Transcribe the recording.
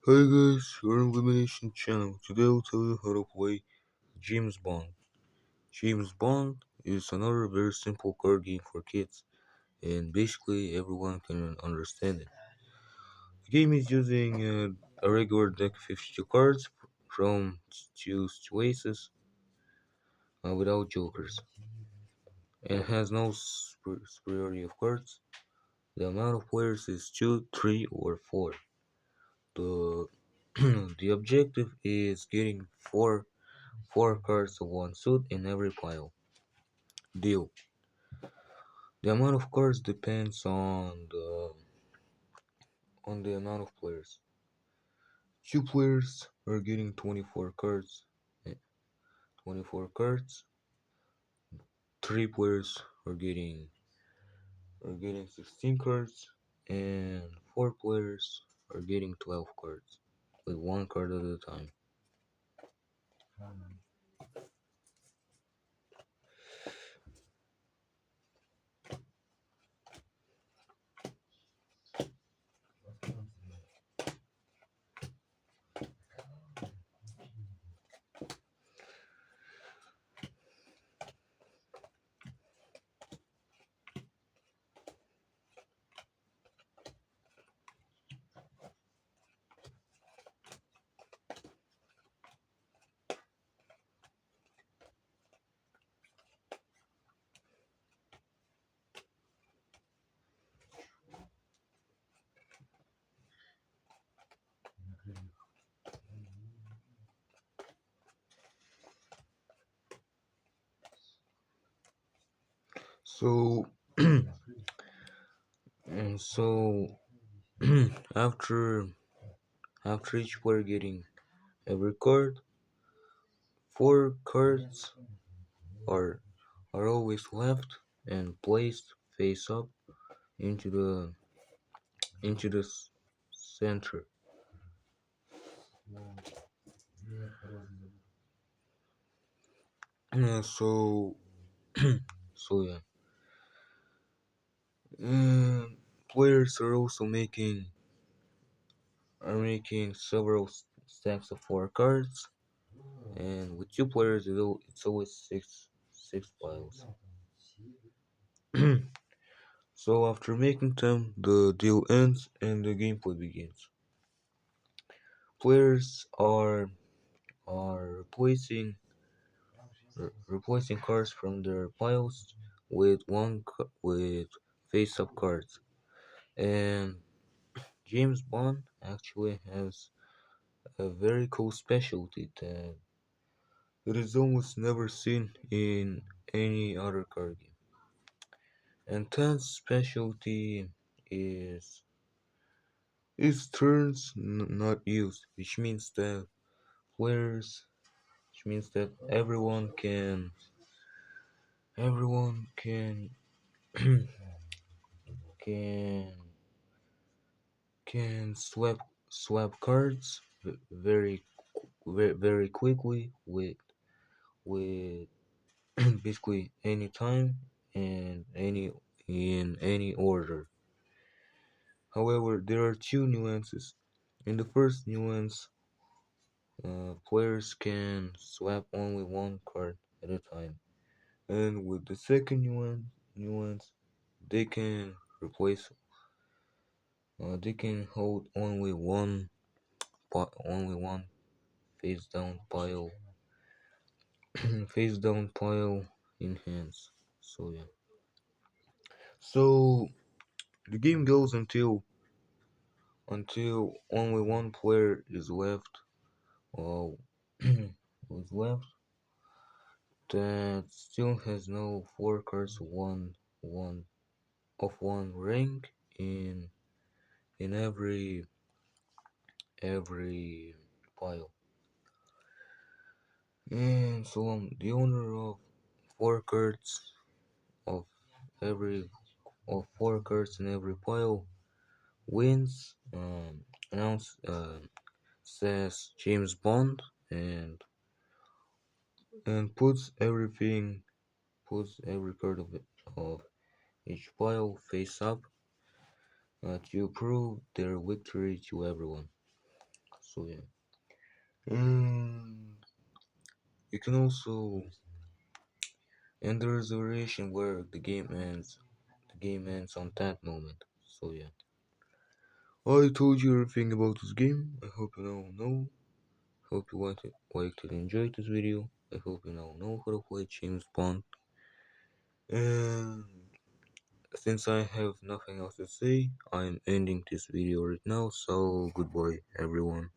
Hi guys, you're on Illumination channel. Today I'll tell you how to play James Bond. James Bond is another very simple card game for kids, and basically everyone can understand it. The game is using a regular deck of 52 cards from two choices without jokers, and has no superiority of cards. The amount of players is 2, 3, or 4. The the objective is getting four cards of one suit in every pile. Deal. The amount of cards depends on the amount of players. Two players are getting 24 cards. 24 cards. Three players are getting 16 cards, and four players are getting 12 cards with one card at a time. So and so after after each player getting every card, four cards are are always left and placed face up into the center. So yeah, players are making several stacks of four cards, and with two players, it's always six piles. So after making them, the deal ends and the gameplay begins. Players are replacing cards from their piles with with face-up cards, and James Bond actually has a very cool specialty that it is almost never seen in any other card game. And that specialty is turns not used, which means that everyone can can can swap cards very quickly with basically any time and any order. However, there are two nuances. In the first nuance, players can swap only one card at a time, and with the second nuance, they can replace. They can hold only one face down pile, face down pile in hands. So yeah. So the game goes until only one player is left. Uh, was left that still has no four cards one of one rank in every pile. And so the owner four cards of every four cards in every pile wins. Announce says James Bond and puts every card of each pile face up to prove their victory to everyone. So yeah, and you can also end there is a variation where the game ends on that moment. So yeah, I told you everything about this game. I hope you now know. Hope you liked it, enjoyed this video. I hope you now know how to play James Bond. And since I have nothing else to say, I'm ending this video right now. So goodbye, everyone.